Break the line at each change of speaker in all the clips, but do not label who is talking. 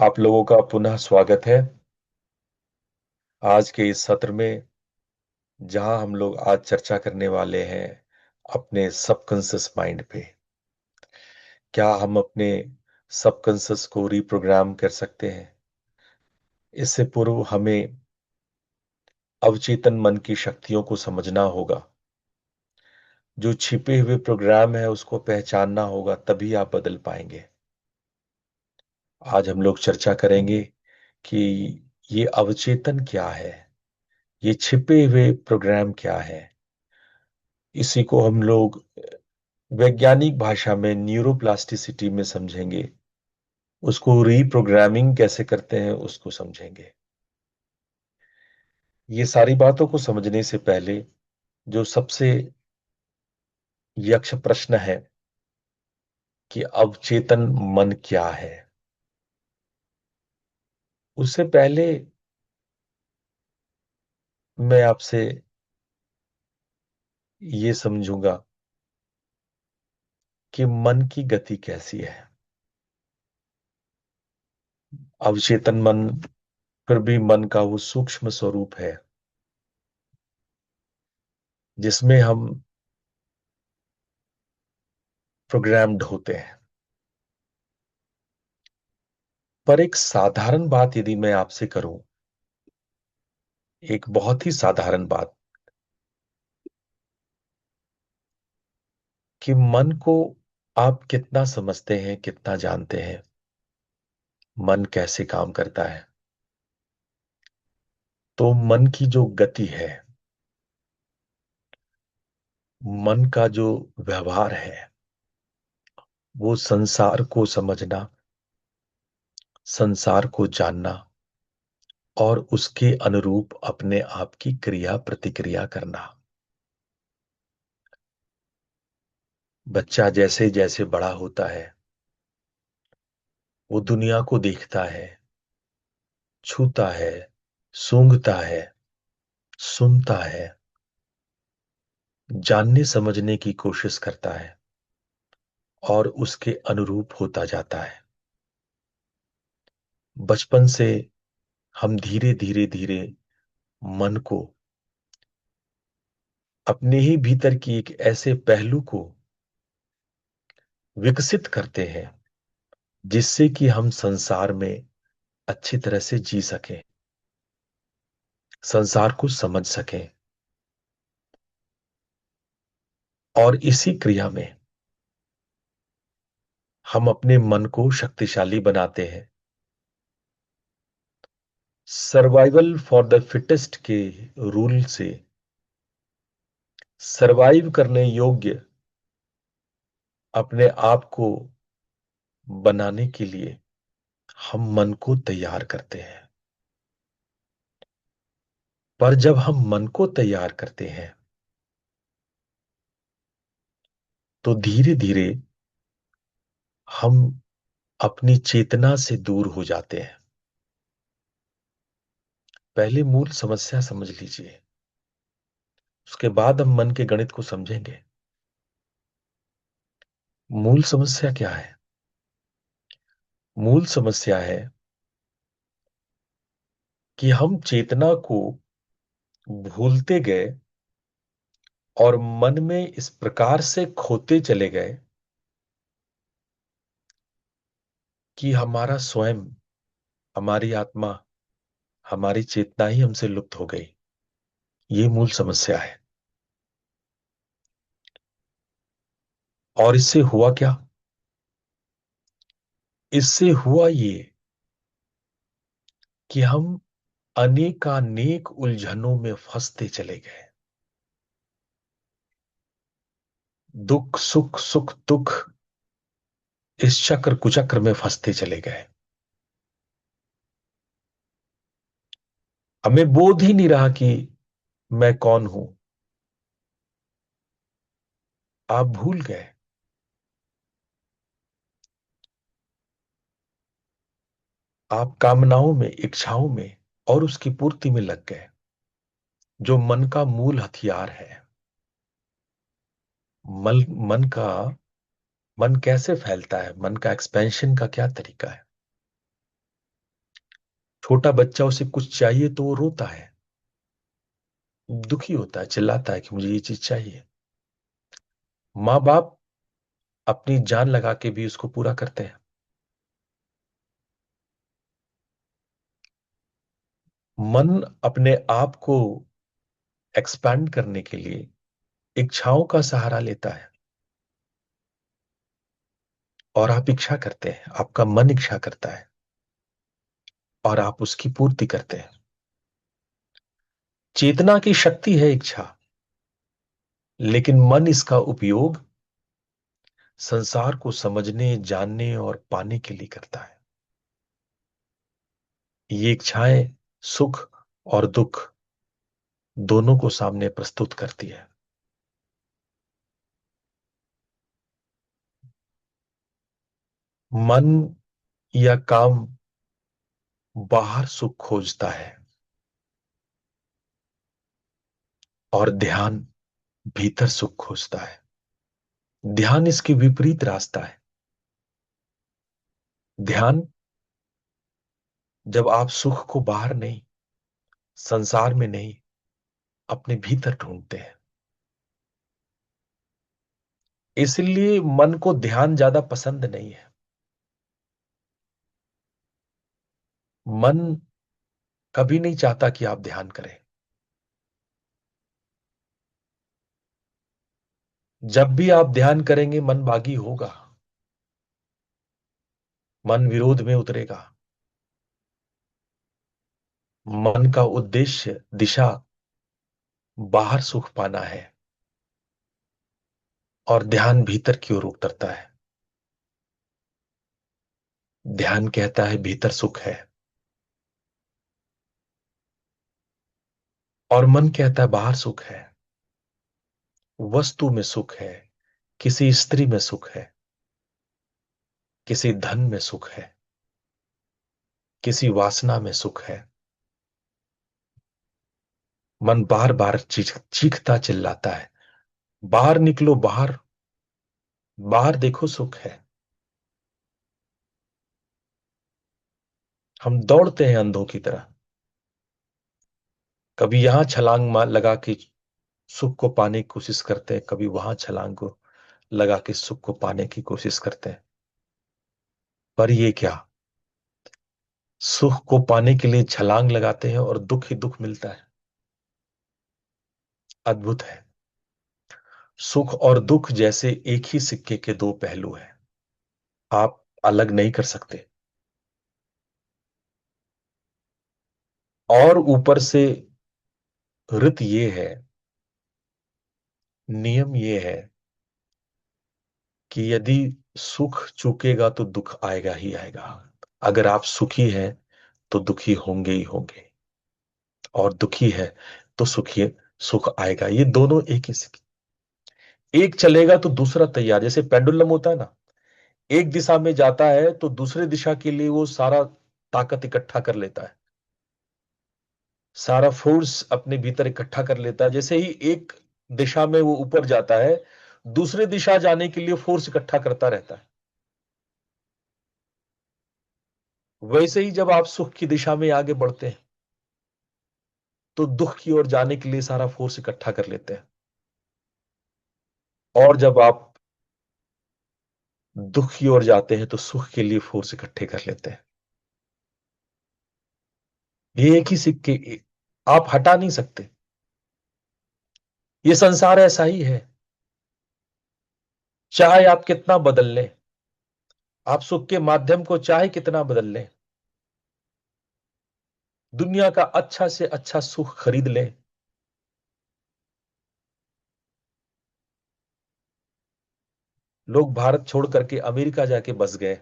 आप लोगों का पुनः स्वागत है आज के इस सत्र में, जहां हम लोग आज चर्चा करने वाले हैं अपने सबकॉन्शियस माइंड पे। क्या हम अपने सबकॉन्शियस को रिप्रोग्राम कर सकते हैं? इससे पूर्व हमें अवचेतन मन की शक्तियों को समझना होगा। जो छिपे हुए प्रोग्राम है उसको पहचानना होगा, तभी आप बदल पाएंगे। आज हम लोग चर्चा करेंगे कि ये अवचेतन क्या है, ये छिपे हुए प्रोग्राम क्या है। इसी को हम लोग वैज्ञानिक भाषा में न्यूरोप्लास्टिसिटी में समझेंगे। उसको रीप्रोग्रामिंग कैसे करते हैं उसको समझेंगे। ये सारी बातों को समझने से पहले जो सबसे यक्ष प्रश्न है कि अवचेतन मन क्या है, उससे पहले मैं आपसे ये समझूंगा कि मन की गति कैसी है। अवचेतन मन फिर भी मन का वो सूक्ष्म स्वरूप है जिसमें हम प्रोग्राम्ड होते हैं। पर एक साधारण बात यदि मैं आपसे करूं, एक बहुत ही साधारण बात, कि मन को आप कितना समझते हैं, कितना जानते हैं, मन कैसे काम करता है। तो मन की जो गति है, मन का जो व्यवहार है, वो संसार को समझना, संसार को जानना और उसके अनुरूप अपने आप की क्रिया प्रतिक्रिया करना। बच्चा जैसे जैसे बड़ा होता है, वो दुनिया को देखता है, छूता है, सूंघता है, सुनता है, जानने समझने की कोशिश करता है और उसके अनुरूप होता जाता है। बचपन से हम धीरे धीरे धीरे मन को, अपने ही भीतर की एक ऐसे पहलू को विकसित करते हैं जिससे कि हम संसार में अच्छी तरह से जी सकें, संसार को समझ सकें। और इसी क्रिया में हम अपने मन को शक्तिशाली बनाते हैं। सर्वाइवल फॉर द फिटेस्ट के रूल से सरवाइव करने योग्य अपने आप को बनाने के लिए हम मन को तैयार करते हैं। पर जब हम मन को तैयार करते हैं तो धीरे धीरे हम अपनी चेतना से दूर हो जाते हैं। पहले मूल समस्या समझ लीजिए, उसके बाद हम मन के गणित को समझेंगे। मूल समस्या क्या है? मूल समस्या है कि हम चेतना को भूलते गए और मन में इस प्रकार से खोते चले गए कि हमारा स्वयं, हमारी आत्मा, हमारी चेतना ही हमसे लुप्त हो गई। ये मूल समस्या है। और इससे हुआ क्या? इससे हुआ ये कि हम अनेकानेक उलझनों में फंसते चले गए। दुख सुख, सुख दुख, इस चक्र कुचक्र में फंसते चले गए। हमें बोध ही नहीं रहा कि मैं कौन हूं। आप भूल गए। आप कामनाओं में, इच्छाओं में और उसकी पूर्ति में लग गए, जो मन का मूल हथियार है। मन मन का मन कैसे फैलता है, मन का एक्सपेंशन का क्या तरीका है? छोटा बच्चा, उसे कुछ चाहिए तो वो रोता है, दुखी होता है, चिल्लाता है कि मुझे ये चीज चाहिए। माँ बाप अपनी जान लगा के भी उसको पूरा करते हैं। मन अपने आप को एक्सपैंड करने के लिए इच्छाओं का सहारा लेता है, और आप इच्छा करते हैं, आपका मन इच्छा करता है, और आप उसकी पूर्ति करते हैं। चेतना की शक्ति है इच्छा, लेकिन मन इसका उपयोग संसार को समझने, जानने और पाने के लिए करता है। ये इच्छाएं सुख और दुख दोनों को सामने प्रस्तुत करती है। मन या काम बाहर सुख खोजता है, और ध्यान भीतर सुख खोजता है। ध्यान इसके विपरीत रास्ता है। ध्यान, जब आप सुख को बाहर नहीं, संसार में नहीं, अपने भीतर ढूंढते हैं। इसलिए मन को ध्यान ज्यादा पसंद नहीं है। मन कभी नहीं चाहता कि आप ध्यान करें। जब भी आप ध्यान करेंगे, मन बागी होगा, मन विरोध में उतरेगा। मन का उद्देश्य, दिशा बाहर सुख पाना है, और ध्यान भीतर की ओर उतरता है। ध्यान कहता है भीतर सुख है, और मन कहता है बाहर सुख है। वस्तु में सुख है, किसी स्त्री में सुख है, किसी धन में सुख है, किसी वासना में सुख है। मन बार बार चीखता चिल्लाता है, बाहर निकलो, बाहर, बाहर देखो, सुख है। हम दौड़ते हैं अंधों की तरह, कभी यहां छलांग लगा के सुख को पाने की कोशिश करते हैं, कभी वहां छलांग को लगा के सुख को पाने की कोशिश करते हैं। पर ये क्या, सुख को पाने के लिए छलांग लगाते हैं और दुख ही दुख मिलता है। अद्भुत है। सुख और दुख जैसे एक ही सिक्के के दो पहलू हैं, आप अलग नहीं कर सकते। और ऊपर से ऋत ये है, नियम ये है कि यदि सुख चूकेगा तो दुख आएगा ही आएगा। अगर आप सुखी हैं तो दुखी होंगे ही होंगे, और दुखी है तो सुखी, सुख आएगा। ये दोनों एक ही एक चलेगा तो दूसरा तैयार, जैसे पेंडुलम होता है ना, एक दिशा में जाता है तो दूसरे दिशा के लिए वो सारा ताकत इकट्ठा कर लेता है, सारा फोर्स अपने भीतर इकट्ठा कर लेता है। जैसे ही एक दिशा में वो ऊपर जाता है, दूसरे दिशा जाने के लिए फोर्स इकट्ठा करता रहता है। वैसे ही जब आप सुख की दिशा में आगे बढ़ते हैं, तो दुख की ओर जाने के लिए सारा फोर्स इकट्ठा कर लेते हैं। और जब आप दुख की ओर जाते हैं, तो सुख के लिए फोर्स इकट्ठे कर लेते हैं। ये एक ही सिक्के, आप हटा नहीं सकते। ये संसार ऐसा ही है। चाहे आप कितना बदल लें, आप सुख के माध्यम को चाहे कितना बदल लें, दुनिया का अच्छा से अच्छा सुख खरीद लें, लोग भारत छोड़ करके अमेरिका जाके बस गए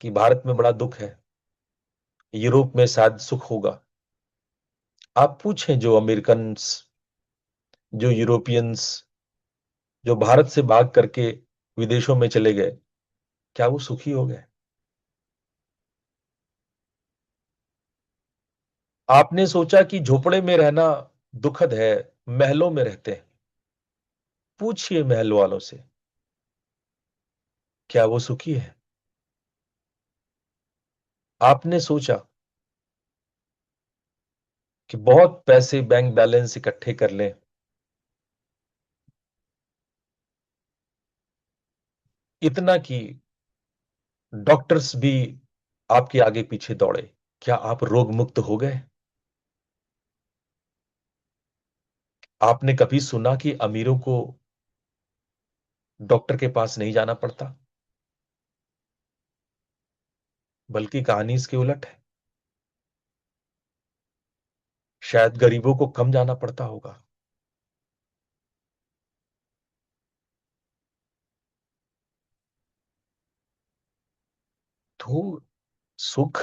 कि भारत में बड़ा दुख है, यूरोप में शायद सुख होगा। आप पूछें जो अमेरिकन, जो यूरोपियंस, जो भारत से भाग करके विदेशों में चले गए, क्या वो सुखी हो गए? आपने सोचा कि झोपड़े में रहना दुखद है, महलों में रहते हैं? पूछिए महल वालों से, क्या वो सुखी है? आपने सोचा कि बहुत पैसे बैंक बैलेंस इकट्ठे कर लें, इतना कि डॉक्टर्स भी आपके आगे पीछे दौड़े। क्या आप रोग मुक्त हो गए? आपने कभी सुना कि अमीरों को डॉक्टर के पास नहीं जाना पड़ता? बल्कि कहानी इसके उलट है। शायद गरीबों को कम जाना पड़ता होगा। तो सुख,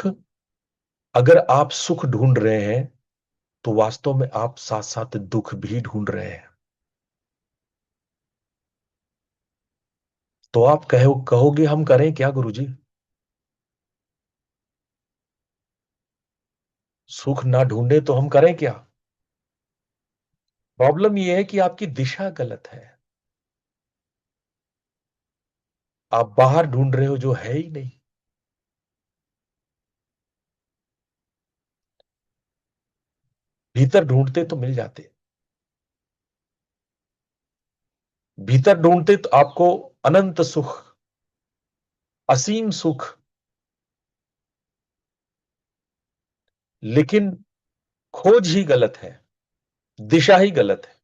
अगर आप सुख ढूंढ रहे हैं तो वास्तव में आप साथ साथ दुख भी ढूंढ रहे हैं। तो आप कहोगे हम करें क्या गुरुजी? सुख ना ढूंढे तो हम करें क्या? प्रॉब्लम यह है कि आपकी दिशा गलत है। आप बाहर ढूंढ रहे हो जो है ही नहीं। भीतर ढूंढते तो मिल जाते। भीतर ढूंढते तो आपको अनंत सुख, असीम सुख। लेकिन खोज ही गलत है, दिशा ही गलत है।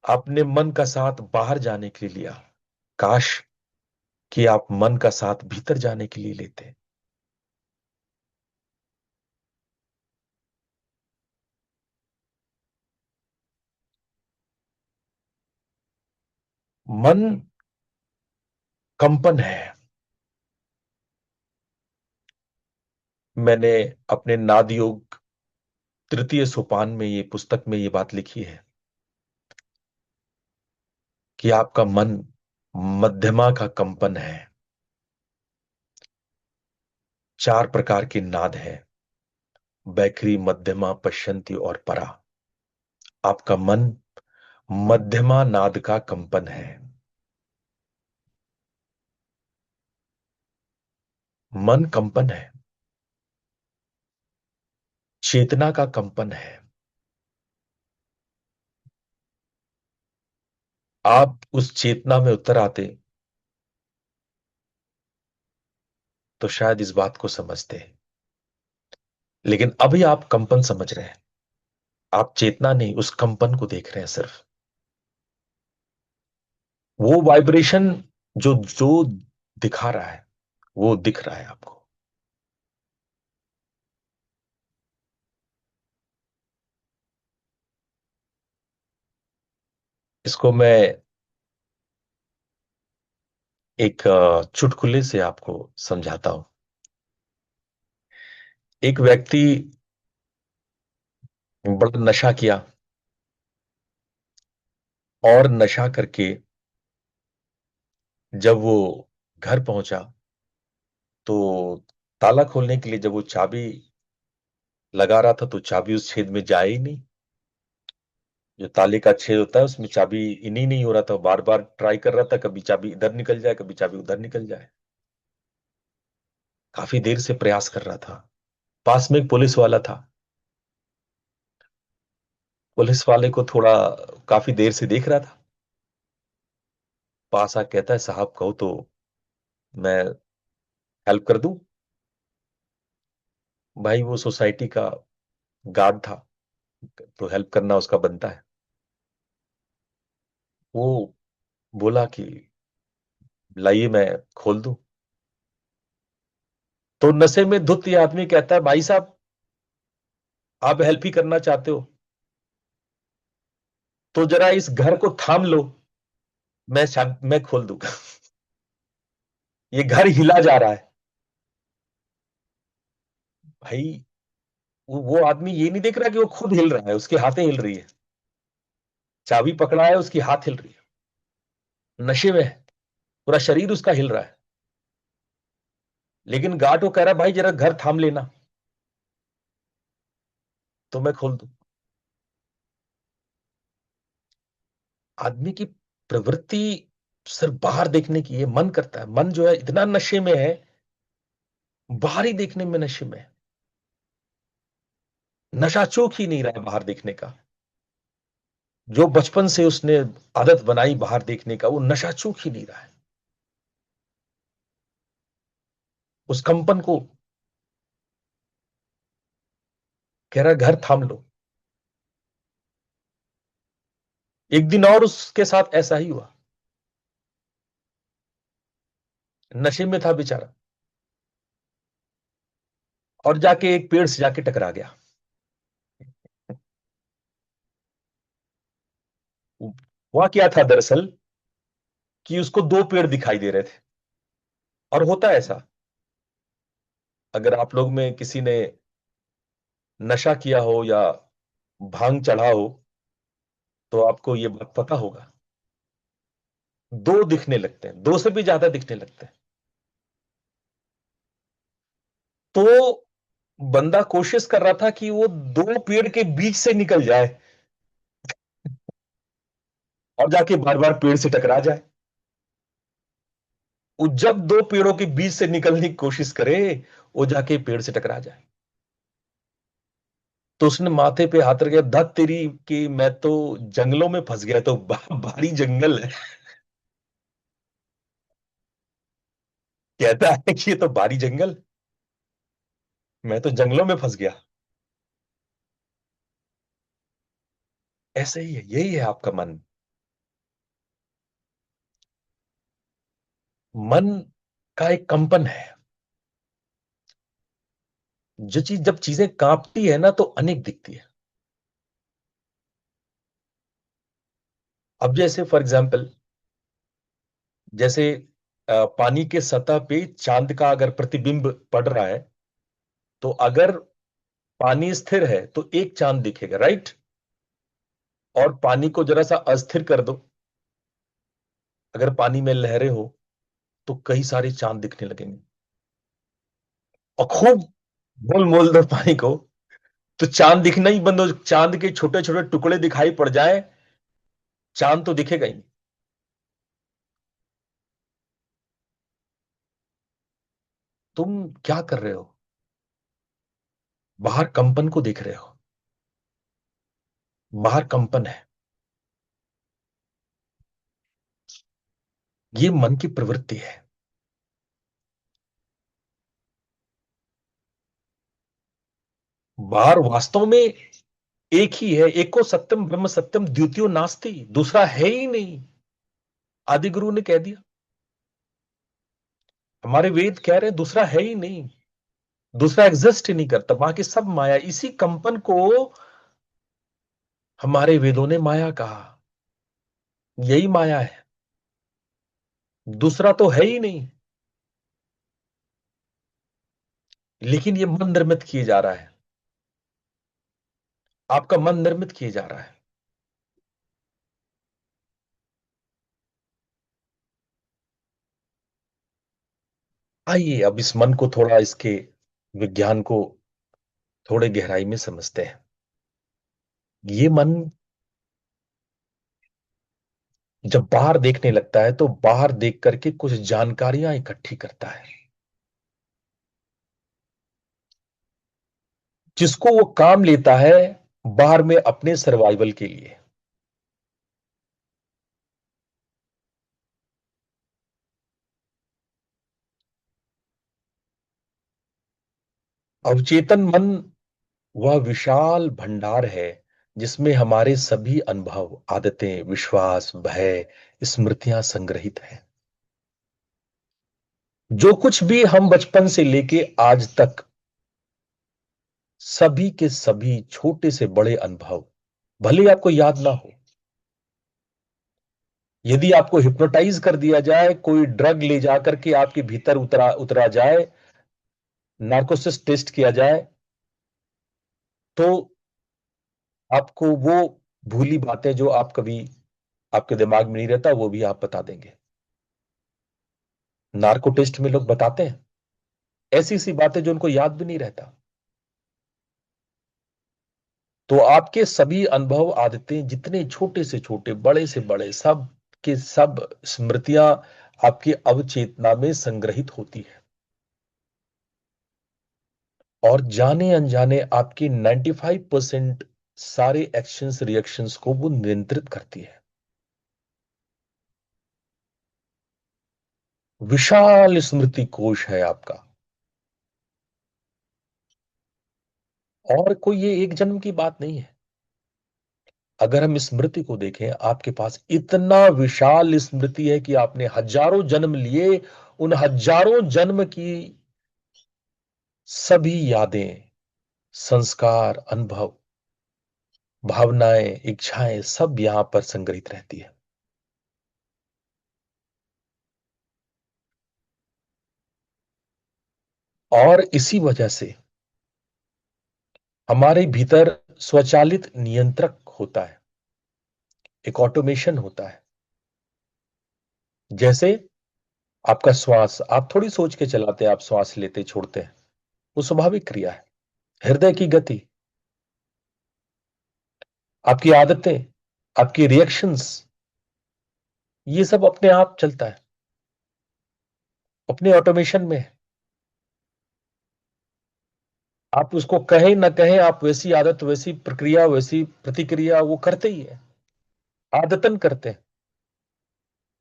आपने मन का साथ बाहर जाने के लिए लिया। काश कि आप मन का साथ भीतर जाने के लिए लेते। मन कंपन है। मैंने अपने नाद योग तृतीय सोपान में, ये पुस्तक में ये बात लिखी है कि आपका मन मध्यमा का कंपन है। चार प्रकार के नाद हैं: बैखरी, मध्यमा, पश्चंती और परा। आपका मन मध्यमा नाद का कंपन है। मन कंपन है, चेतना का कंपन है। आप उस चेतना में उतर आते तो शायद इस बात को समझते। लेकिन अभी आप कंपन समझ रहे हैं। आप चेतना नहीं, उस कंपन को देख रहे हैं सिर्फ। वो वाइब्रेशन जो जो दिखा रहा है, वो दिख रहा है आपको। इसको मैं एक चुटकुले से आपको समझाता हूं। एक व्यक्ति बड़ा नशा किया, और नशा करके जब वो घर पहुंचा तो ताला खोलने के लिए जब वो चाबी लगा रहा था तो चाबी उस छेद में जाए ही नहीं। जो ताले का छेद होता है उसमें चाबी इन ही नहीं हो रहा था। बार बार ट्राई कर रहा था, कभी चाबी इधर निकल जाए, कभी चाबी उधर निकल जाए। काफी देर से प्रयास कर रहा था। पास में एक पुलिस वाला था। पुलिस वाले को थोड़ा काफी देर से देख रहा था। पास आ कहता है, साहब कहो तो मैं हेल्प कर दूं। भाई वो सोसाइटी का गार्ड था, तो हेल्प करना उसका बनता है। वो बोला कि लाइए मैं खोल दूं। तो नशे में धुत ये आदमी कहता है, भाई साहब आप हेल्प ही करना चाहते हो तो जरा इस घर को थाम लो, मैं खोल दूंगा। ये घर हिला जा रहा है। भाई वो आदमी ये नहीं देख रहा कि वो खुद हिल रहा है, उसकी हाथें हिल रही है। चाबी पकड़ा है, उसकी हाथ हिल रही है। नशे में है, पूरा शरीर उसका हिल रहा है। लेकिन गार्ड को कह रहा है, भाई जरा घर थाम लेना तो मैं खोल दूं। आदमी की प्रवृत्ति सिर्फ बाहर देखने की है। मन करता है, मन जो है इतना नशे में है, बाहर ही देखने में नशे में है। नशा चूक ही नहीं रहा है बाहर देखने का। जो बचपन से उसने आदत बनाई बाहर देखने का, वो नशा चूक ही नहीं रहा है। उस कंपन को कह रहा है, घर थाम लो। एक दिन और उसके साथ ऐसा ही हुआ। नशे में था बेचारा, और जाके एक पेड़ से जाके टकरा गया। हुआ क्या था दरअसल, कि उसको दो पेड़ दिखाई दे रहे थे। और होता है ऐसा, अगर आप लोग में किसी ने नशा किया हो या भांग चढ़ा हो, तो आपको ये बात पता होगा। दो दिखने लगते हैं, दो से भी ज्यादा दिखने लगते हैं। तो बंदा कोशिश कर रहा था कि वो दो पेड़ के बीच से निकल जाए और जाके बार बार पेड़ से टकरा जाए। वो जब दो पेड़ों के बीच से निकलने की कोशिश करे, वो जाके पेड़ से टकरा जाए। तो उसने माथे पे हाथ रख के, धत तेरी कि मैं तो जंगलों में फंस गया, तो भारी जंगल है। कहता है कि ये तो भारी जंगल, मैं तो जंगलों में फंस गया। ऐसे ही है, यही है आपका मन। मन का एक कंपन है। जो चीज, जब चीजें कांपती है ना, तो अनेक दिखती है। अब जैसे फॉर एग्जाम्पल, जैसे पानी के सतह पे चांद का अगर प्रतिबिंब पड़ रहा है, तो अगर पानी स्थिर है तो एक चांद दिखेगा, राइट। और पानी को जरा सा अस्थिर कर दो, अगर पानी में लहरें हो, तो कई सारे चांद दिखने लगेंगे। और खूब मोल मोल दो पानी को, तो चांद दिखना ही बंद हो, चांद के छोटे छोटे टुकड़े दिखाई पड़ जाए, चांद तो दिखेगा ही नहीं। तुम क्या कर रहे हो? बाहर कंपन को देख रहे हो। बाहर कंपन है। ये मन की प्रवृत्ति है। बाहर वास्तव में एक ही है, एको सत्यम ब्रह्म सत्यम द्वितीयो नास्ति, दूसरा है ही नहीं। आदि गुरु ने कह दिया। हमारे वेद कह रहे हैं दूसरा है ही नहीं, दूसरा एग्जिस्ट ही नहीं करता, बाकी सब माया। इसी कंपन को हमारे वेदों ने माया कहा। यही माया है, दूसरा तो है ही नहीं। लेकिन ये मन निर्मित किए जा रहा है। आपका मन निर्मित किए जा रहा है। आइए अब इस मन को थोड़ा, इसके विज्ञान को थोड़े गहराई में समझते हैं। ये मन जब बाहर देखने लगता है, तो बाहर देख करके कुछ जानकारियां इकट्ठी करता है, जिसको वो काम लेता है बाहर में अपने सर्वाइवल के लिए। अवचेतन मन वह विशाल भंडार है, जिसमें हमारे सभी अनुभव, आदतें, विश्वास, भय, स्मृतियां संग्रहित हैं। जो कुछ भी हम बचपन से लेके आज तक, सभी के सभी छोटे से बड़े अनुभव, भले आपको याद ना हो, यदि आपको हिप्नोटाइज कर दिया जाए, कोई ड्रग ले जाकर के आपके भीतर उतरा उतरा जाए, नार्कोसिस टेस्ट किया जाए, तो आपको वो भूली बातें जो आप कभी, आपके दिमाग में नहीं रहता, वो भी आप बता देंगे। नार्को टेस्ट में लोग बताते हैं ऐसी सी बातें जो उनको याद भी नहीं रहता। तो आपके सभी अनुभव, आदतें, जितने छोटे से छोटे, बड़े से बड़े, सब के सब स्मृतियां आपकी अवचेतना में संग्रहित होती है। और जाने अनजाने आपकी 95% सारे एक्शंस रिएक्शंस को वो नियंत्रित करती है। विशाल स्मृति कोश है आपका। और कोई ये एक जन्म की बात नहीं है। अगर हम स्मृति को देखें, आपके पास इतना विशाल स्मृति है कि आपने हजारों जन्म लिए। उन हजारों जन्म की सभी यादें, संस्कार, अनुभव, भावनाएं, इच्छाएं सब यहां पर संग्रहित रहती है। और इसी वजह से हमारे भीतर स्वचालित नियंत्रक होता है, एक ऑटोमेशन होता है। जैसे आपका श्वास, आप थोड़ी सोच के चलाते हैं, आप श्वास लेते छोड़ते हैं, वो स्वाभाविक क्रिया है। हृदय की गति, आपकी आदतें, आपकी रिएक्शंस, ये सब अपने आप चलता है, अपने ऑटोमेशन में है। आप उसको कहें ना कहें, आप वैसी आदत, वैसी प्रक्रिया, वैसी प्रतिक्रिया वो करते ही है, आदतन करते हैं।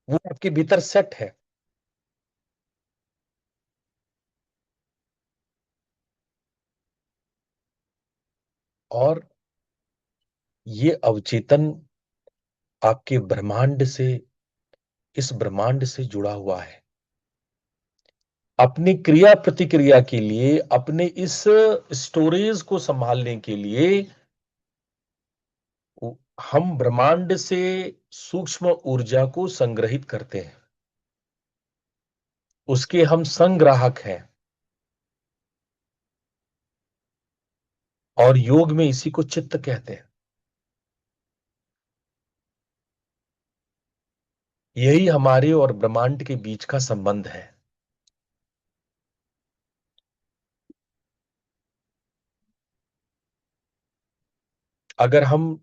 वो आपके भीतर सेट है। और ये अवचेतन आपके ब्रह्मांड से, इस ब्रह्मांड से जुड़ा हुआ है। अपनी क्रिया प्रतिक्रिया के लिए, अपने इस स्टोरेज को संभालने के लिए हम ब्रह्मांड से सूक्ष्म ऊर्जा को संग्रहित करते हैं। उसके हम संग्राहक हैं। और योग में इसी को चित्त कहते हैं। यही हमारे और ब्रह्मांड के बीच का संबंध है। अगर हम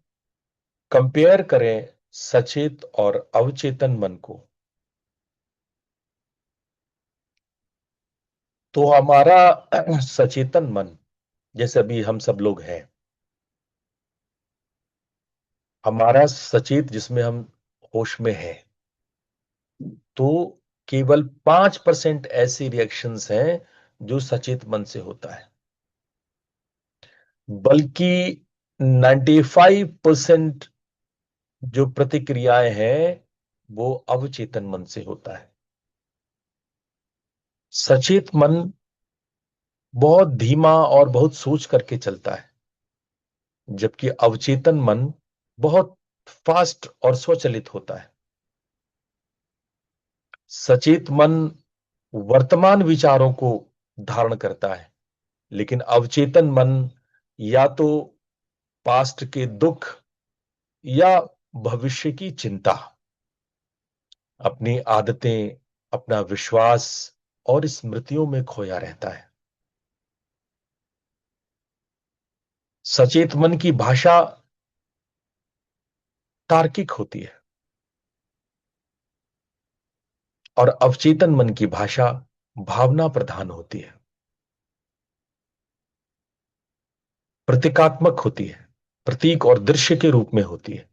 कंपेयर करें सचेत और अवचेतन मन को, तो हमारा सचेतन मन, जैसे अभी हम सब लोग हैं, हमारा सचेत जिसमें हम होश में हैं, तो केवल 5% ऐसे रिएक्शंस हैं जो सचेत मन से होता है। बल्कि 95% जो प्रतिक्रियाएं हैं वो अवचेतन मन से होता है। सचेत मन बहुत धीमा और बहुत सोच करके चलता है, जबकि अवचेतन मन बहुत फास्ट और स्वचालित होता है। सचेत मन वर्तमान विचारों को धारण करता है, लेकिन अवचेतन मन या तो पास्ट के दुख या भविष्य की चिंता, अपनी आदतें, अपना विश्वास और स्मृतियों में खोया रहता है। सचेत मन की भाषा तार्किक होती है और अवचेतन मन की भाषा भावना प्रधान होती है, प्रतीकात्मक होती है, प्रतीक और दृश्य के रूप में होती है।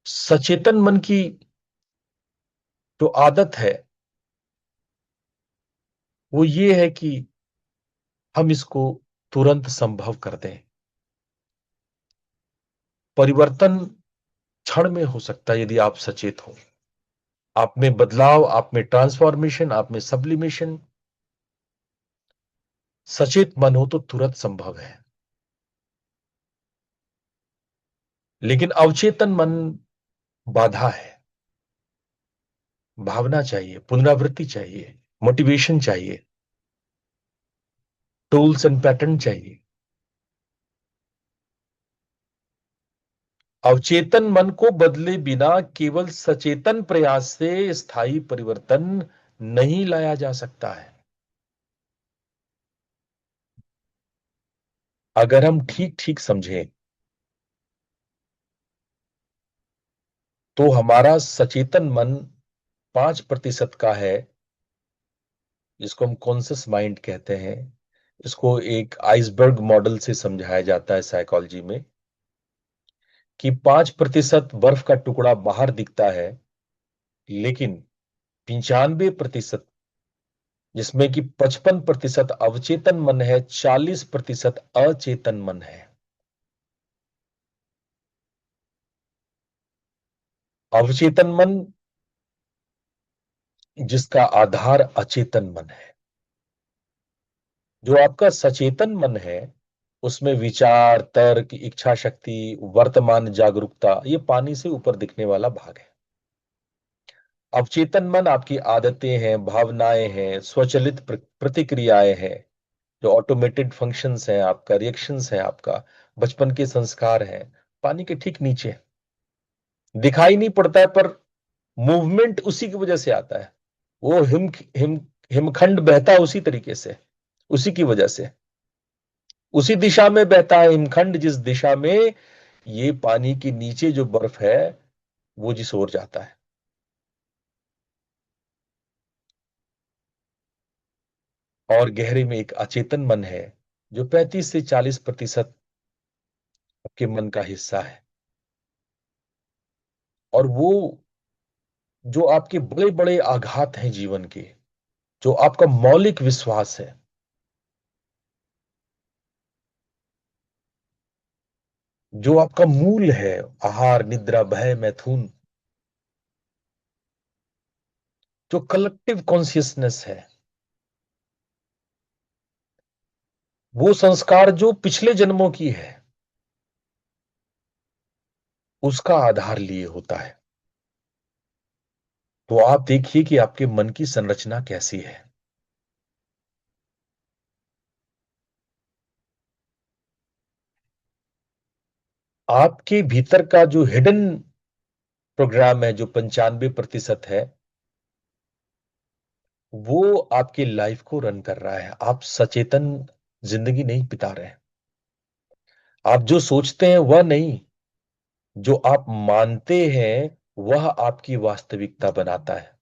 सचेतन मन की जो आदत है वो ये है कि हम इसको तुरंत संभव कर दें। परिवर्तन क्षण में हो सकता है यदि आप सचेत हो। आप में बदलाव, आप में ट्रांसफॉर्मेशन, आप में सब्लिमेशन, सचेत मन हो तो तुरंत संभव है। लेकिन अवचेतन मन बाधा है। भावना चाहिए, पुनरावृत्ति चाहिए, मोटिवेशन चाहिए, टूल्स एंड पैटर्न चाहिए। अवचेतन मन को बदले बिना केवल सचेतन प्रयास से स्थायी परिवर्तन नहीं लाया जा सकता है। अगर हम ठीक ठीक समझें तो हमारा सचेतन मन 5% का है जिसको हम कॉन्शियस माइंड कहते हैं, इसको एक आइसबर्ग मॉडल से समझाया जाता है साइकोलॉजी में, कि 5% बर्फ का टुकड़ा बाहर दिखता है, लेकिन 95%, जिसमें कि 55% अवचेतन मन है, 40% अचेतन मन है। अवचेतन मन, जिसका आधार अचेतन मन है। जो आपका सचेतन मन है, उसमें विचार, तर्क, इच्छा शक्ति, वर्तमान जागरूकता, ये पानी से ऊपर दिखने वाला भाग है। अवचेतन मन आपकी आदतें हैं, भावनाएं हैं, स्वचालित प्रतिक्रियाएं हैं, जो ऑटोमेटेड फंक्शंस हैं, आपका रिएक्शंस है, आपका बचपन के संस्कार हैं, पानी के ठीक नीचे। दिखाई नहीं पड़ता है, पर मूवमेंट उसी की वजह से आता है। वो हिम हिमखंड बहता है उसी तरीके से, उसी की वजह से। उसी दिशा में बहता है हिमखंड जिस दिशा में ये पानी के नीचे जो बर्फ है वो जिस ओर जाता है। और गहरे में एक अचेतन मन है, जो 35 से 40% आपके मन का हिस्सा है। और वो जो आपके बड़े बड़े आघात हैं जीवन के, जो आपका मौलिक विश्वास है, जो आपका मूल है, आहार, निद्रा, भय, मैथुन, जो कलेक्टिव कॉन्शियसनेस है, वो संस्कार जो पिछले जन्मों की है, उसका आधार लिए होता है। तो आप देखिए कि आपके मन की संरचना कैसी है। आपके भीतर का जो हिडन प्रोग्राम है, जो 95% है, वो आपकी लाइफ को रन कर रहा है। आप सचेतन जिंदगी नहीं बिता रहे हैं। आप जो सोचते हैं वह नहीं, जो आप मानते हैं वह आपकी वास्तविकता बनाता है।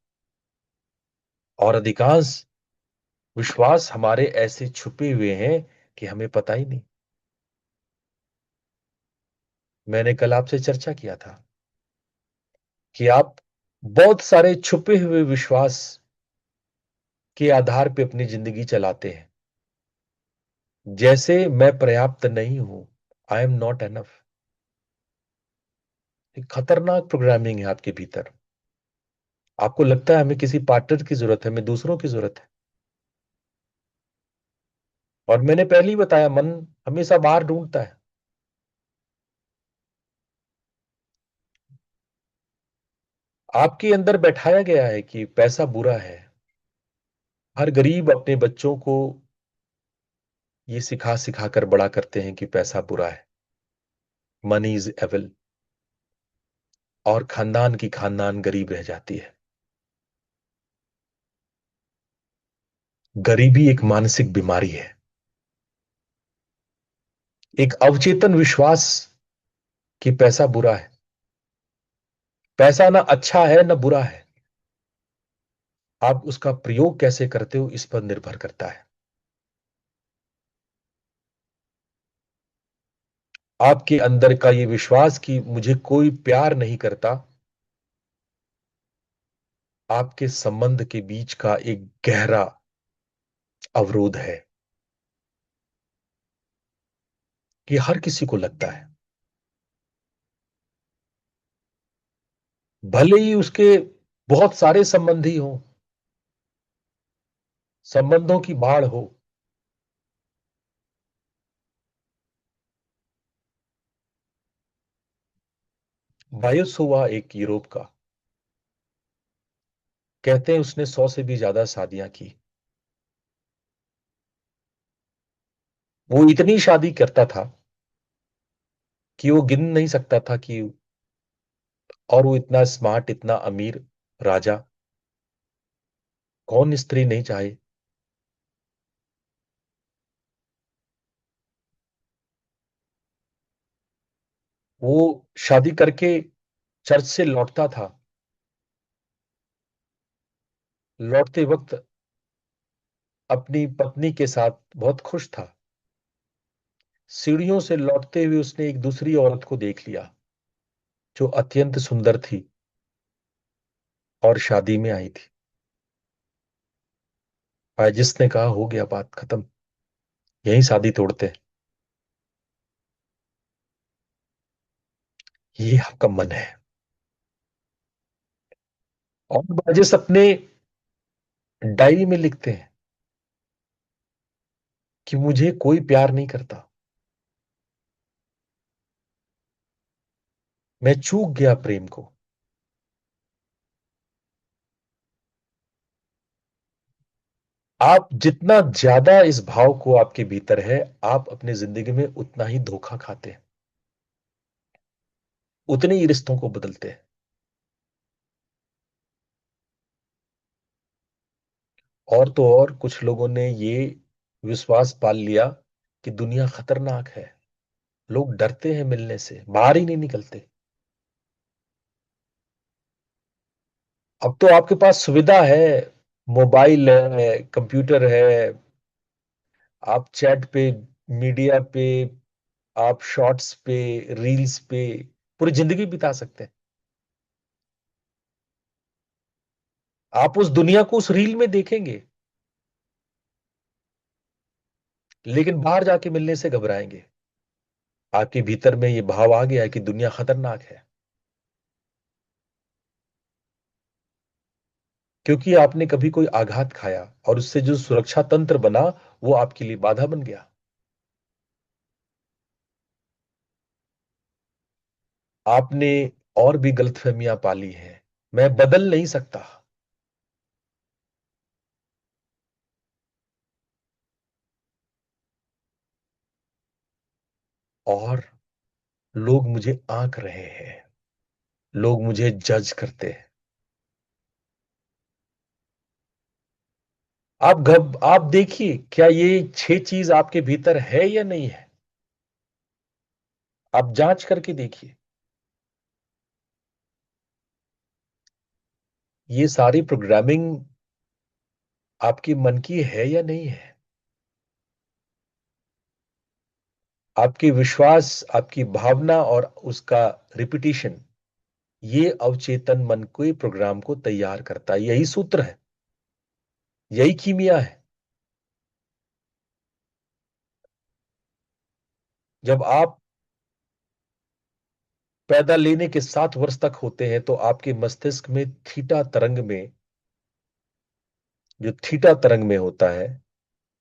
और अधिकांश विश्वास हमारे ऐसे छुपे हुए हैं कि हमें पता ही नहीं। मैंने कल आपसे चर्चा किया था कि आप बहुत सारे छुपे हुए विश्वास के आधार पे अपनी जिंदगी चलाते हैं। जैसे मैं पर्याप्त नहीं हूं, आई एम नॉट एनफ। एक खतरनाक प्रोग्रामिंग है आपके भीतर। आपको लगता है हमें किसी पार्टनर की जरूरत है, हमें दूसरों की जरूरत है। और मैंने पहले ही बताया, मन हमेशा बाहर ढूंढता है। आपके अंदर बैठाया गया है कि पैसा बुरा है। हर गरीब अपने बच्चों को ये सिखा सिखा कर बड़ा करते हैं कि पैसा बुरा है, मनी इज एविल। और खानदान की खानदान गरीब रह जाती है। गरीबी एक मानसिक बीमारी है, एक अवचेतन विश्वास कि पैसा बुरा है। पैसा ना अच्छा है ना बुरा है, आप उसका प्रयोग कैसे करते हो इस पर निर्भर करता है। आपके अंदर का ये विश्वास कि मुझे कोई प्यार नहीं करता, आपके संबंध के बीच का एक गहरा अवरोध है, कि हर किसी को लगता है। भले ही उसके बहुत सारे संबंधी हो, संबंधों की बाढ़ हो। बायुस हुआ एक यूरोप का, कहते हैं उसने 100 से भी ज्यादा शादियां की। वो इतनी शादी करता था कि वो गिन नहीं सकता था कि। और वो इतना स्मार्ट, इतना अमीर राजा, कौन स्त्री नहीं चाहे। वो शादी करके चर्च से लौटता था, लौटते वक्त अपनी पत्नी के साथ बहुत खुश था। सीढ़ियों से लौटते हुए उसने एक दूसरी औरत को देख लिया जो अत्यंत सुंदर थी और शादी में आई थी। बायजिस ने कहा, हो गया, बात खत्म, यही शादी तोड़ते हैं। ये आपका मन है। और बायजिस अपने डायरी में लिखते हैं कि मुझे कोई प्यार नहीं करता, मैं चूक गया प्रेम को। आप जितना ज्यादा इस भाव को आपके भीतर है, आप अपने जिंदगी में उतना ही धोखा खाते हैं, उतने ही रिश्तों को बदलते हैं। और तो और कुछ लोगों ने ये विश्वास पाल लिया कि दुनिया खतरनाक है, लोग डरते हैं मिलने से, बाहर ही नहीं निकलते। अब तो आपके पास सुविधा है, मोबाइल है, कंप्यूटर है, आप चैट पे, मीडिया पे, आप शॉर्ट्स पे, रील्स पे पूरी जिंदगी बिता सकते हैं। आप उस दुनिया को उस रील में देखेंगे, लेकिन बाहर जाके मिलने से घबराएंगे। आपके भीतर में ये भाव आ गया है कि दुनिया खतरनाक है, क्योंकि आपने कभी कोई आघात खाया और उससे जो सुरक्षा तंत्र बना वो आपके लिए बाधा बन गया। आपने और भी गलतफहमियां पाली हैं, मैं बदल नहीं सकता, और लोग मुझे आंक रहे हैं, लोग मुझे जज करते हैं। आप देखिए, क्या ये 6 चीज आपके भीतर है या नहीं है? आप जांच करके देखिए। ये सारी प्रोग्रामिंग आपके मन की है या नहीं है? आपकी विश्वास, आपकी भावना और उसका रिपीटिशन, ये अवचेतन मन को प्रोग्राम को तैयार करता है। यही सूत्र है, यही कीमिया है। जब आप पैदा लेने के 7 वर्ष तक होते हैं तो आपके मस्तिष्क में थीटा तरंग में, जो थीटा तरंग में होता है,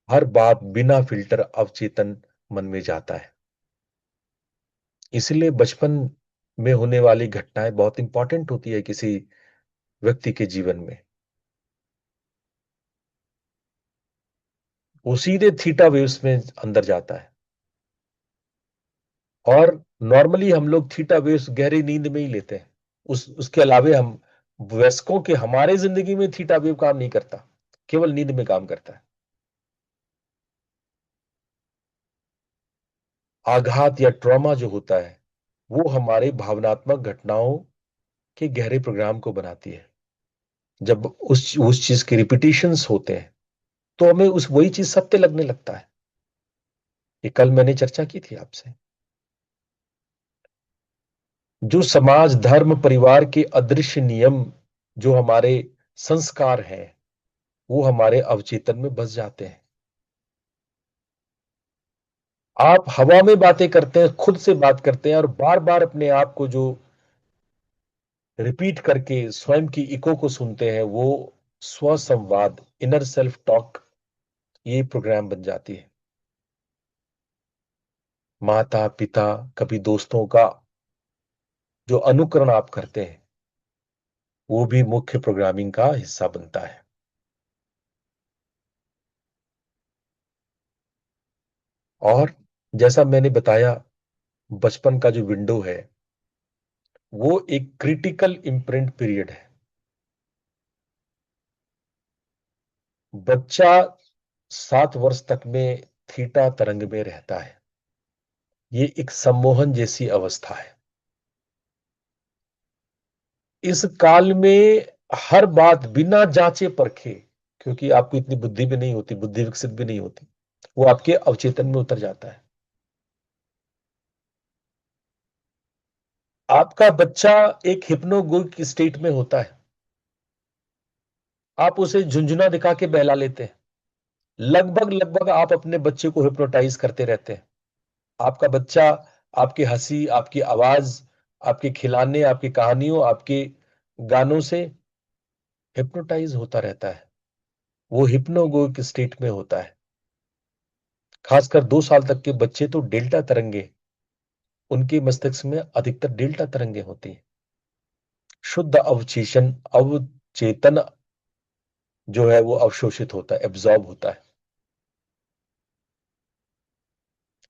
हर बात बिना फिल्टर अवचेतन मन में जाता है। इसलिए बचपन में होने वाली घटनाएं बहुत इंपॉर्टेंट होती है किसी व्यक्ति के जीवन में। वो सीधे थीटा वेव्स में अंदर जाता है। और नॉर्मली हम लोग थीटा वेव्स गहरी नींद में ही लेते हैं। उसके अलावे हम वयस्कों के, हमारे जिंदगी में थीटा वेव काम नहीं करता, केवल नींद में काम करता है। आघात या ट्रॉमा जो होता है वो हमारे भावनात्मक घटनाओं के गहरे प्रोग्राम को बनाती है। जब उस चीज के रिपीटिशंस होते हैं तो हमें उस वही चीज सत्य लगने लगता है। ये कल मैंने चर्चा की थी आपसे। जो समाज, धर्म, परिवार के अदृश्य नियम, जो हमारे संस्कार हैं, वो हमारे अवचेतन में बस जाते हैं। आप हवा में बातें करते हैं, खुद से बात करते हैं, और बार बार अपने आप को जो रिपीट करके स्वयं की इको को सुनते हैं, वो स्व संवाद, इनर सेल्फ टॉक, ये प्रोग्राम बन जाती है। माता पिता, कभी दोस्तों का जो अनुकरण आप करते हैं, वो भी मुख्य प्रोग्रामिंग का हिस्सा बनता है। और जैसा मैंने बताया, बचपन का जो विंडो है वो एक क्रिटिकल इम्प्रिंट पीरियड है। बच्चा 7 वर्ष तक में थीटा तरंग में रहता है। ये एक सम्मोहन जैसी अवस्था है। इस काल में हर बात बिना जांचे परखे, क्योंकि आपको इतनी बुद्धि भी नहीं होती, बुद्धि विकसित भी नहीं होती, वो आपके अवचेतन में उतर जाता है। आपका बच्चा एक हिप्नोगोगिक स्टेट में होता है, आप उसे झुंझुना दिखा के बहला लेते हैं। लगभग लगभग आप अपने बच्चे को हिप्नोटाइज करते रहते हैं। आपका बच्चा आपकी हंसी, आपकी आवाज, आपके खिलाने, आपकी कहानियों, आपके गानों से हिप्नोटाइज होता रहता है। वो हिप्नोगोगिक स्टेट में होता है। खासकर 2 साल तक के बच्चे तो डेल्टा तरंगे, उनके मस्तिष्क में अधिकतर डेल्टा तरंगे होती हैं। शुद्ध अवचेतन अवचेतन जो है वो अवशोषित होता है, एब्जॉर्ब होता है।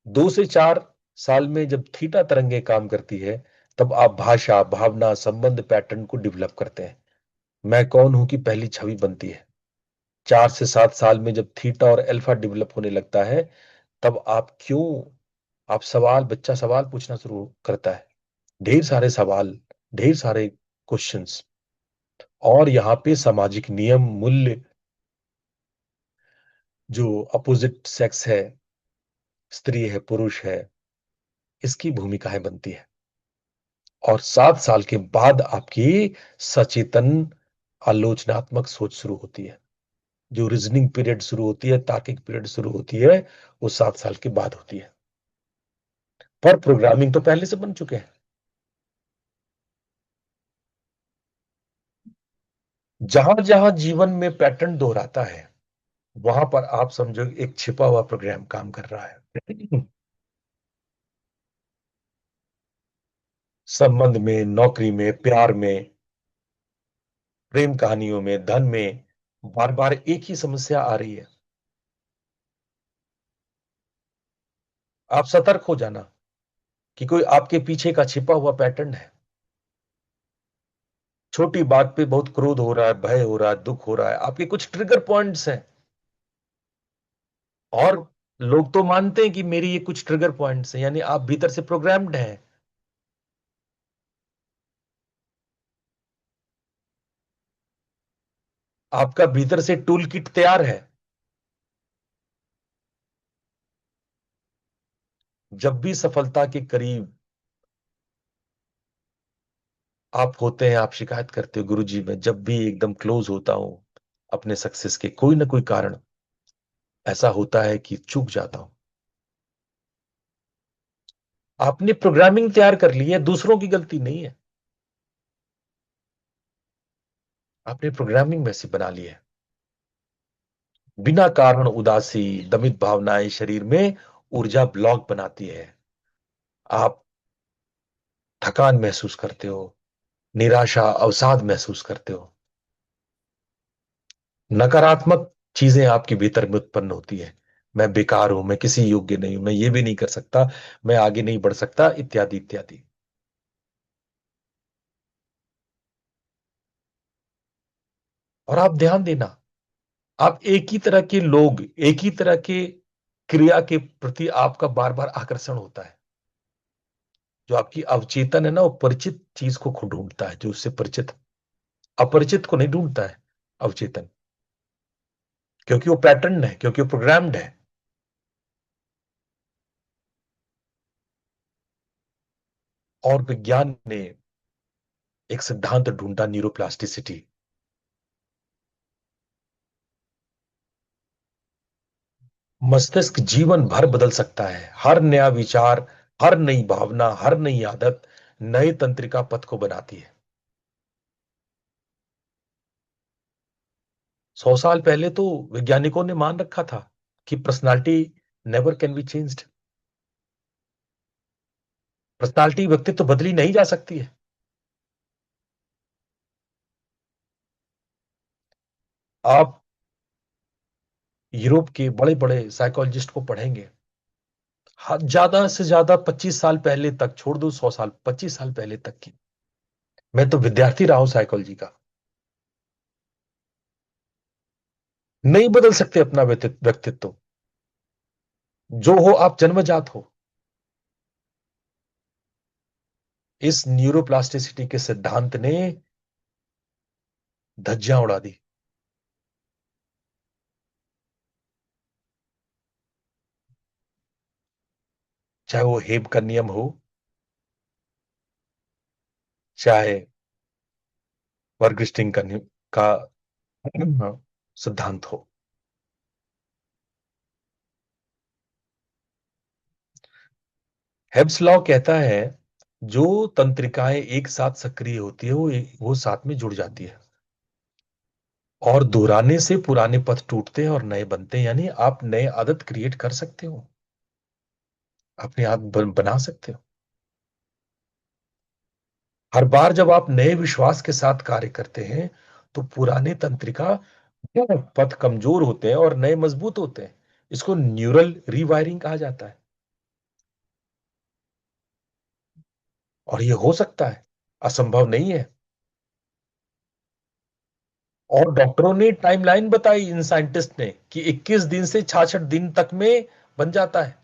2 से 4 साल में जब थीटा तरंगे काम करती है, तब आप भाषा, भावना, संबंध पैटर्न को डेवलप करते हैं। मैं कौन हूं की पहली छवि बनती है। 4 से 7 साल में जब थीटा और अल्फा डेवलप होने लगता है, तब आप सवाल, बच्चा सवाल पूछना शुरू करता है। ढेर सारे सवाल, ढेर सारे क्वेश्चंस। और यहाँ पे सामाजिक नियम, मूल्य, जो अपोजिट सेक्स है, स्त्री है, पुरुष है, इसकी भूमिकाएं बनती है। और 7 साल के बाद आपकी सचेतन आलोचनात्मक सोच शुरू होती है। जो रीजनिंग पीरियड शुरू होती है, तार्किक पीरियड शुरू होती है, वो 7 साल के बाद होती है। पर प्रोग्रामिंग तो पहले से बन चुके हैं। जहां जहां जीवन में पैटर्न दोहराता है, वहां पर आप समझो एक छिपा हुआ प्रोग्राम काम कर रहा है। संबंध में, नौकरी में, प्यार में, प्रेम कहानियों में, धन में, बार बार एक ही समस्या आ रही है। आप सतर्क हो जाना कि कोई आपके पीछे का छिपा हुआ पैटर्न है। छोटी बात पे बहुत क्रोध हो रहा है, भय हो रहा है, दुख हो रहा है, आपके कुछ ट्रिगर पॉइंट्स हैं। और लोग तो मानते हैं कि मेरी ये कुछ ट्रिगर पॉइंट्स हैं, यानी आप भीतर से प्रोग्राम्ड हैं। आपका भीतर से टूल किट तैयार है। जब भी सफलता के करीब आप होते हैं, आप शिकायत करते हो, गुरुजी मैं जब भी एकदम क्लोज होता हूं अपने सक्सेस के, कोई ना कोई कारण ऐसा होता है कि चूक जाता हूं। आपने प्रोग्रामिंग तैयार कर ली है, दूसरों की गलती नहीं है। आपने प्रोग्रामिंग वैसी बना ली है। बिना कारण उदासी, दमित भावनाएं शरीर में ऊर्जा ब्लॉक बनाती है। आप थकान महसूस करते हो, निराशा, अवसाद महसूस करते हो। नकारात्मक चीजें आपके भीतर में उत्पन्न होती है। मैं बेकार हूं, मैं किसी योग्य नहीं हूं, मैं ये भी नहीं कर सकता, मैं आगे नहीं बढ़ सकता, इत्यादि इत्यादि। और आप ध्यान देना, आप एक ही तरह के लोग, एक ही तरह के क्रिया के प्रति आपका बार बार आकर्षण होता है। जो आपकी अवचेतन है ना, वो परिचित चीज को ढूंढता है, जो उससे परिचित, अपरिचित को नहीं ढूंढता है अवचेतन। क्योंकि वो पैटर्न है, क्योंकि वो प्रोग्राम्ड है। और विज्ञान ने एक सिद्धांत ढूंढा, न्यूरोप्लास्टिसिटी। मस्तिष्क जीवन भर बदल सकता है। हर नया विचार, हर नई भावना, हर नई आदत नए तंत्रिका पथ को बनाती है। 100 साल पहले तो वैज्ञानिकों ने मान रखा था कि personality never can be changed. Personality, व्यक्तित्व बदली नहीं जा सकती है। आप यूरोप के बड़े बड़े साइकोलॉजिस्ट को पढ़ेंगे, ज्यादा से ज्यादा 25 साल पहले तक, छोड़ दो 100 साल, 25 साल पहले तक की, मैं तो विद्यार्थी रहा हूं साइकोलॉजी का, नहीं बदल सकते अपना व्यक्तित्व। जो हो आप जन्मजात हो। इस न्यूरोप्लास्टिसिटी के सिद्धांत ने धज्जियां उड़ा दी। चाहे वो हेब का नियम हो, चाहे वर्गस्टिंग का नियम का सिद्धांत हो। हेब्स लॉ कहता है जो तंत्रिकाएं एक साथ सक्रिय होती है वो साथ में जुड़ जाती है, और दोहराने से पुराने पथ टूटते हैं और नए बनते हैं। यानी आप नए आदत क्रिएट कर सकते हो, अपनी आदत बना सकते हो। हर बार जब आप नए विश्वास के साथ कार्य करते हैं तो पुराने तंत्रिका पथ कमजोर होते हैं और नए मजबूत होते हैं। इसको न्यूरल रीवायरिंग कहा जाता है, और ये हो सकता है, असंभव नहीं है। और डॉक्टरों ने टाइमलाइन बताई इन साइंटिस्ट ने कि 21 दिन से 66 दिन तक में बन जाता है।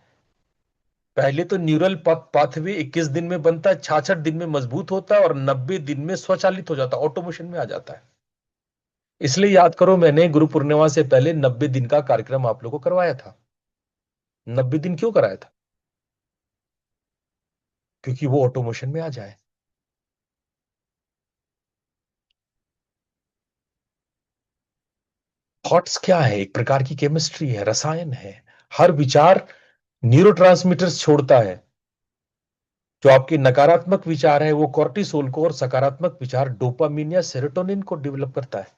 पहले तो न्यूरल पाथवे 21 दिन में बनता है, 66 दिन में मजबूत होता है, और 90 दिन में स्वचालित हो जाता है, ऑटोमेशन में आ जाता है। इसलिए याद करो, मैंने गुरु पूर्णिमा से पहले 90 दिन का कार्यक्रम आप लोगों को करवाया था। 90 दिन क्यों कराया था? क्योंकि वो ऑटोमेशन में आ जाए। थॉट्स क्या है? एक प्रकार की केमिस्ट्री है, रसायन है। हर विचार न्यूरोट्रांसमीटर्स छोड़ता है। जो आपके नकारात्मक विचार है वो कॉर्टिसोल को, और सकारात्मक विचार डोपामिन या सेरोटोनिन को डेवलप करता है।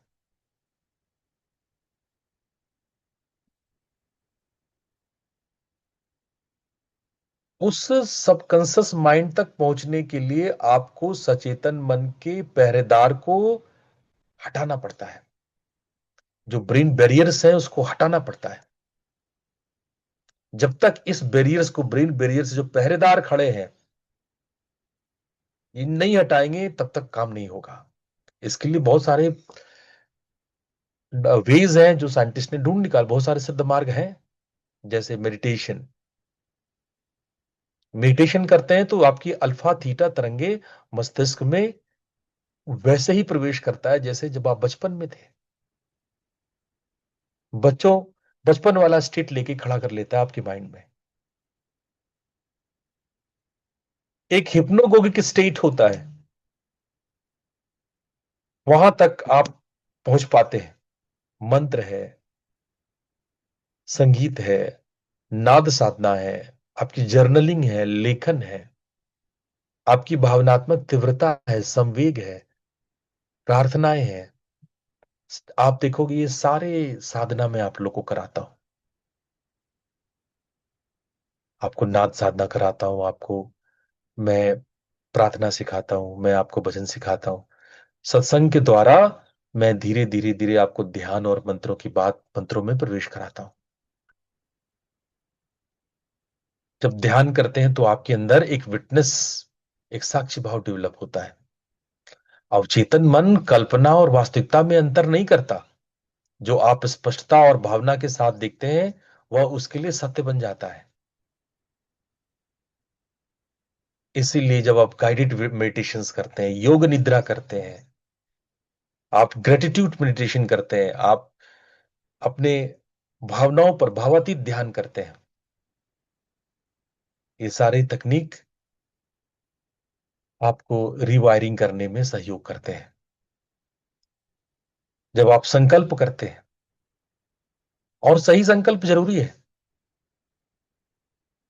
उस सबकॉन्शियस माइंड तक पहुंचने के लिए आपको सचेतन मन के पहरेदार को हटाना पड़ता है। जो ब्रेन बैरियर्स है उसको हटाना पड़ता है। जब तक इस बैरियर्स को, ब्रेन बैरियर्स जो पहरेदार खड़े हैं, ये नहीं हटाएंगे तब तक काम नहीं होगा। इसके लिए बहुत सारे वेज हैं जो साइंटिस्ट ने ढूंढ निकाल, बहुत सारे सिद्ध मार्ग हैं। जैसे मेडिटेशन। मेडिटेशन करते हैं तो आपकी अल्फा थीटा तरंगे मस्तिष्क में वैसे ही प्रवेश करता है जैसे जब आप बचपन में थे। बच्चों, बचपन वाला स्टेट लेके खड़ा कर लेता है आपके माइंड में। एक हिप्नोगोगिक स्टेट होता है, वहां तक आप पहुंच पाते हैं। मंत्र है, संगीत है, नाद साधना है, आपकी जर्नलिंग है, लेखन है, आपकी भावनात्मक तीव्रता है, संवेग है, प्रार्थनाएं हैं। आप देखोगे ये सारे साधना में आप लोग को कराता हूं। आपको नाद साधना कराता हूं, आपको मैं प्रार्थना सिखाता हूं, मैं आपको भजन सिखाता हूं। सत्संग के द्वारा मैं धीरे धीरे धीरे आपको ध्यान और मंत्रों की बात, मंत्रों में प्रवेश कराता हूं। जब ध्यान करते हैं तो आपके अंदर एक विटनेस, एक साक्षी भाव डेवलप होता है। अवचेतन मन कल्पना और वास्तविकता में अंतर नहीं करता। जो आप स्पष्टता और भावना के साथ देखते हैं वह उसके लिए सत्य बन जाता है। इसीलिए जब आप गाइडेड मेडिटेशंस करते हैं, योग निद्रा करते हैं, आप ग्रेटिट्यूड मेडिटेशन करते हैं, आप अपने भावनाओं पर भावातीत ध्यान करते हैं, ये सारे तकनीक आपको रिवायरिंग करने में सहयोग करते हैं। जब आप संकल्प करते हैं, और सही संकल्प जरूरी है।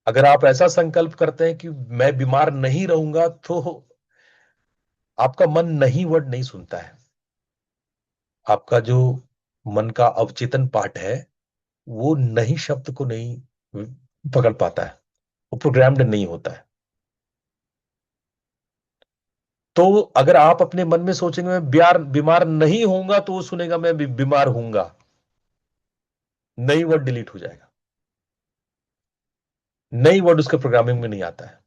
अगर आप ऐसा संकल्प करते हैं कि मैं बीमार नहीं रहूंगा, तो आपका मन नहीं वर्ड नहीं सुनता है। आपका जो मन का अवचेतन पार्ट है वो नहीं शब्द को नहीं पकड़ पाता है, वो प्रोग्राम्ड नहीं होता है। तो अगर आप अपने मन में सोचेंगे मैं बीमार नहीं होऊंगा, तो वो सुनेगा मैं बीमार होऊंगा, नई वर्ड डिलीट हो जाएगा। नई वर्ड उसके प्रोग्रामिंग में नहीं आता है।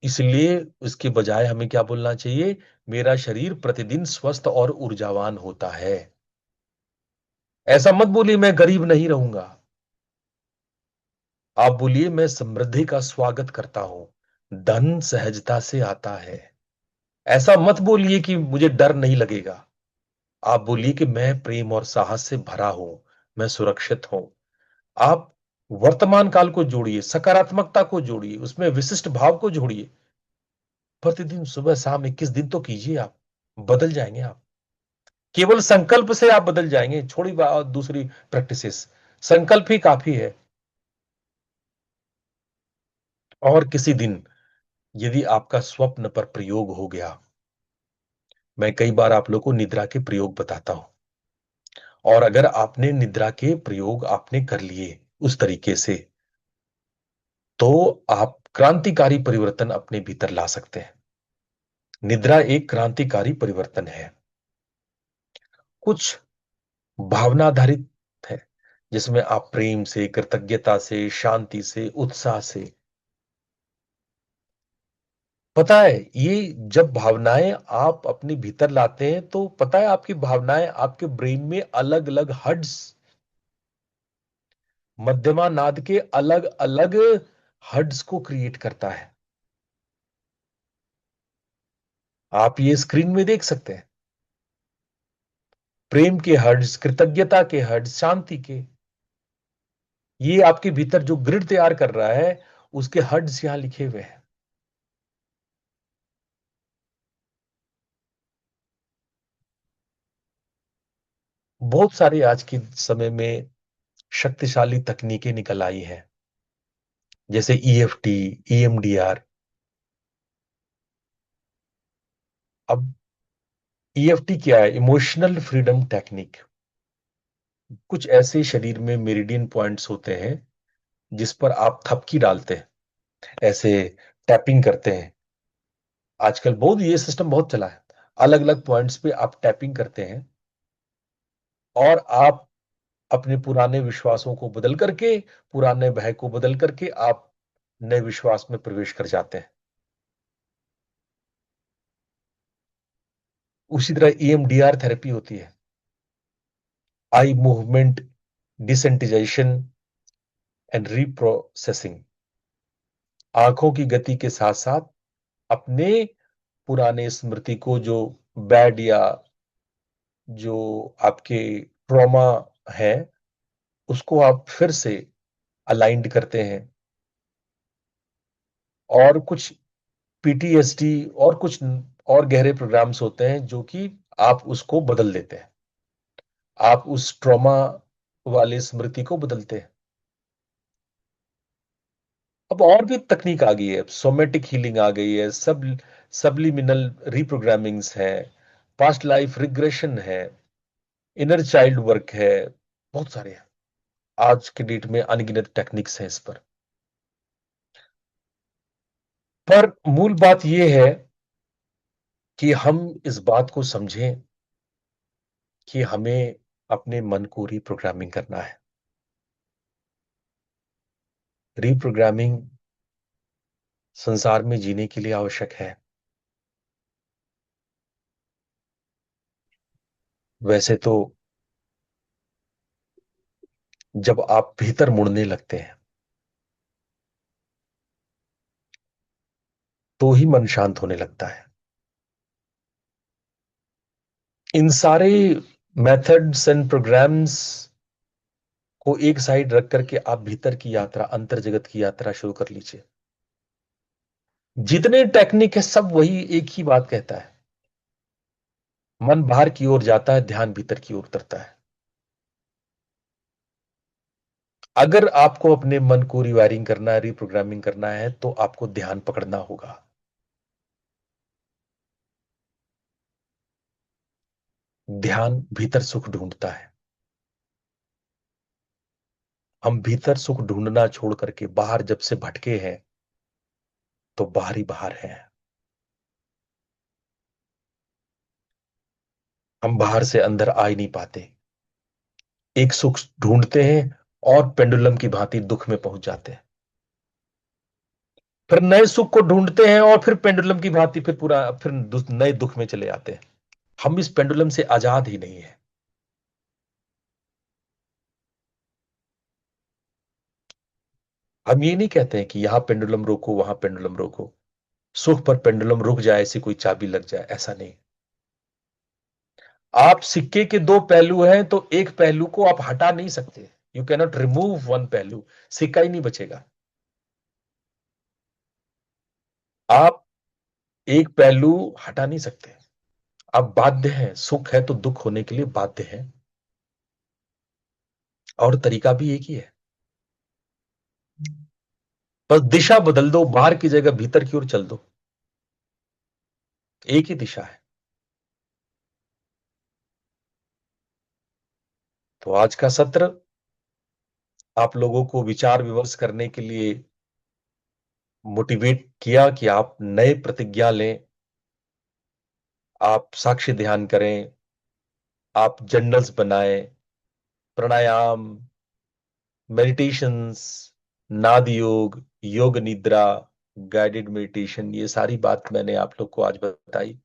इसलिए इसके बजाय हमें क्या बोलना चाहिए? मेरा शरीर प्रतिदिन स्वस्थ और ऊर्जावान होता है। ऐसा मत बोलिए मैं गरीब नहीं रहूंगा। आप बोलिए मैं समृद्धि का स्वागत करता हूं, धन सहजता से आता है। ऐसा मत बोलिए कि मुझे डर नहीं लगेगा। आप बोलिए कि मैं प्रेम और साहस से भरा हूं, मैं सुरक्षित हूं। आप वर्तमान काल को जोड़िए, सकारात्मकता को जोड़िए, उसमें विशिष्ट भाव को जोड़िए। प्रतिदिन सुबह शाम 21 दिन तो कीजिए, आप बदल जाएंगे। आप केवल संकल्प से आप बदल जाएंगे। छोड़ी बात दूसरी प्रैक्टिसेस, संकल्प ही काफी है। और किसी दिन यदि आपका स्वप्न पर प्रयोग हो गया, मैं कई बार आप लोग को निद्रा के प्रयोग बताता हूं, और अगर आपने निद्रा के प्रयोग आपने कर लिए उस तरीके से, तो आप क्रांतिकारी परिवर्तन अपने भीतर ला सकते हैं। निद्रा एक क्रांतिकारी परिवर्तन है। कुछ भावना आधारित है, जिसमें आप प्रेम से, कृतज्ञता से, शांति से, उत्साह से, पता है ये जब भावनाएं आप अपने भीतर लाते हैं, तो पता है आपकी भावनाएं आपके ब्रेन में अलग अलग हड्स, मध्यमा नाद के अलग अलग हड्स को क्रिएट करता है। आप ये स्क्रीन में देख सकते हैं, प्रेम के हर्ट्ज, कृतज्ञता के हर्ट्ज, शांति के। ये आपके भीतर जो ग्रिड तैयार कर रहा है, उसके हर्ट्ज यहां लिखे हुए हैं। बहुत सारी आज के समय में शक्तिशाली तकनीकें निकल आई हैं, जैसे ईएफटी, ईएमडीआर। अब ईएफटी क्या है? Emotional freedom technique. कुछ ऐसे शरीर में मेरिडियन पॉइंट्स होते हैं जिस पर आप थपकी डालते हैं, ऐसे टैपिंग करते हैं। आजकल बहुत ये सिस्टम बहुत चला है। अलग अलग पॉइंट्स पे आप टैपिंग करते हैं, और आप अपने पुराने विश्वासों को बदल करके, पुराने भय को बदल करके आप नए विश्वास में प्रवेश कर जाते हैं। उसी तरह ईएमडीआर थेरेपी होती है, आई मूवमेंट डिसेंटिजाइजेशन एंड रीप्रोसेसिंग। आंखों की गति के साथ साथ अपने पुराने स्मृति को, जो बैड या जो आपके ट्रॉमा है, उसको आप फिर से अलाइंड करते हैं। और कुछ पीटीएसडी और कुछ और गहरे प्रोग्राम्स होते हैं जो कि आप उसको बदल देते हैं, आप उस ट्रॉमा वाली स्मृति को बदलते हैं। अब और भी तकनीक आ गई है, सोमेटिक हीलिंग आ गई है, सबलिमिनल रिप्रोग्रामिंग्स है, पास्ट लाइफ रिग्रेशन है, इनर चाइल्ड वर्क है, बहुत सारे हैं। आज के डेट में अनगिनत टेक्निक्स हैं इस पर मूल बात यह है कि हम इस बात को समझें कि हमें अपने मन को रिप्रोग्रामिंग करना है। रिप्रोग्रामिंग संसार में जीने के लिए आवश्यक है। वैसे तो जब आप भीतर मुड़ने लगते हैं, तो ही मन शांत होने लगता है। इन सारे मेथड्स एंड प्रोग्राम्स को एक साइड रख करके आप भीतर की यात्रा, अंतर जगत की यात्रा शुरू कर लीजिए। जितने टेक्निक है सब वही एक ही बात कहता है, मन बाहर की ओर जाता है, ध्यान भीतर की ओर उतरता है। अगर आपको अपने मन को रिवायरिंग करना है, रिप्रोग्रामिंग करना है, तो आपको ध्यान पकड़ना होगा। ध्यान भीतर सुख ढूंढता है। हम भीतर सुख ढूंढना छोड़ करके बाहर जब से भटके हैं, तो बाहर ही बाहर है। हम बाहर से अंदर आ ही नहीं पाते। एक सुख ढूंढते हैं और पेंडुलम की भांति दुख में पहुंच जाते हैं। फिर नए सुख को ढूंढते हैं और फिर पेंडुलम की भांति फिर नए दुख में चले जाते हैं। हम इस पेंडुलम से आजाद ही नहीं है। हम ये नहीं कहते हैं कि यहां पेंडुलम रोको, वहां पेंडुलम रोको, सुख पर पेंडुलम रुक जाए, ऐसी कोई चाबी लग जाए, ऐसा नहीं। आप सिक्के के दो पहलू हैं, तो एक पहलू को आप हटा नहीं सकते। यू कैनॉट रिमूव वन पहलू, सिक्का ही नहीं बचेगा। आप एक पहलू हटा नहीं सकते। आप बाध्य हैं, सुख है तो दुख होने के लिए बाध्य हैं, और तरीका भी एक ही है, बस दिशा बदल दो, बाहर की जगह भीतर की ओर चल दो, एक ही दिशा है। तो आज का सत्र आप लोगों को विचार विमर्श करने के लिए मोटिवेट किया कि आप नए प्रतिज्ञा लें, आप साक्ष्य ध्यान करें, आप जर्नल्स बनाएं, प्राणायाम, मेडिटेशंस, नाद योग, योग निद्रा, गाइडेड मेडिटेशन, ये सारी बात मैंने आप लोग को आज बताई।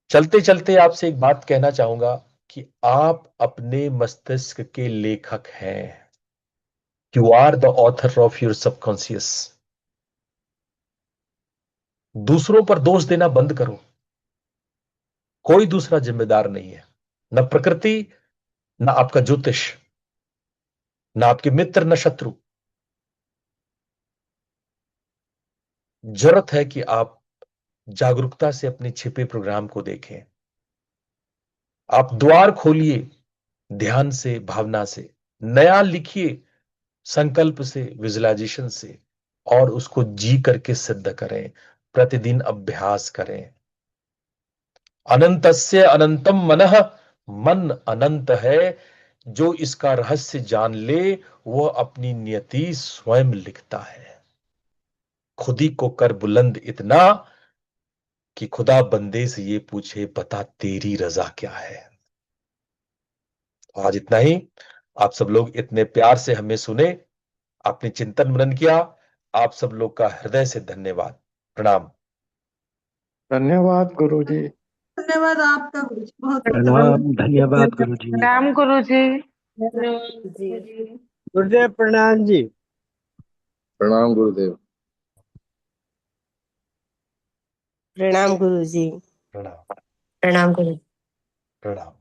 चलते चलते आपसे एक बात कहना चाहूंगा कि आप अपने मस्तिष्क के लेखक हैं। You are the author of your subconscious. दूसरों पर दोष देना बंद करो। कोई दूसरा जिम्मेदार नहीं है, न प्रकृति, न आपका ज्योतिष, न आपके मित्र, न शत्रु। जरूरत है कि आप जागरूकता से अपने छिपे प्रोग्राम को देखें। आप द्वार खोलिए, ध्यान से, भावना से, नया लिखिए, संकल्प से, विजुअलाइजेशन से, और उसको जी करके सिद्ध करें, प्रतिदिन अभ्यास करें। अनंतस्य अनंतम मनः, मन अनंत है। जो इसका रहस्य जान ले वह अपनी नियति स्वयं लिखता है। खुदी को कर बुलंद इतना कि खुदा बंदे से ये पूछे, बता तेरी रजा क्या है। आज इतना ही। आप सब लोग इतने प्यार से हमें सुने, आपने चिंतन मनन किया, आप सब लोग का हृदय से धन्यवाद, प्रणाम।
धन्यवाद गुरुजी।
धन्यवाद आपका गुरुजी, बहुत
प्रणाम, धन्यवाद गुरु जी।
प्रणाम गुरु जी।
गुरुदेव प्रणाम जी।
प्रणाम गुरुदेव।
प्रणाम गुरुजी।
प्रणाम।
प्रणाम गुरु।
प्रणाम।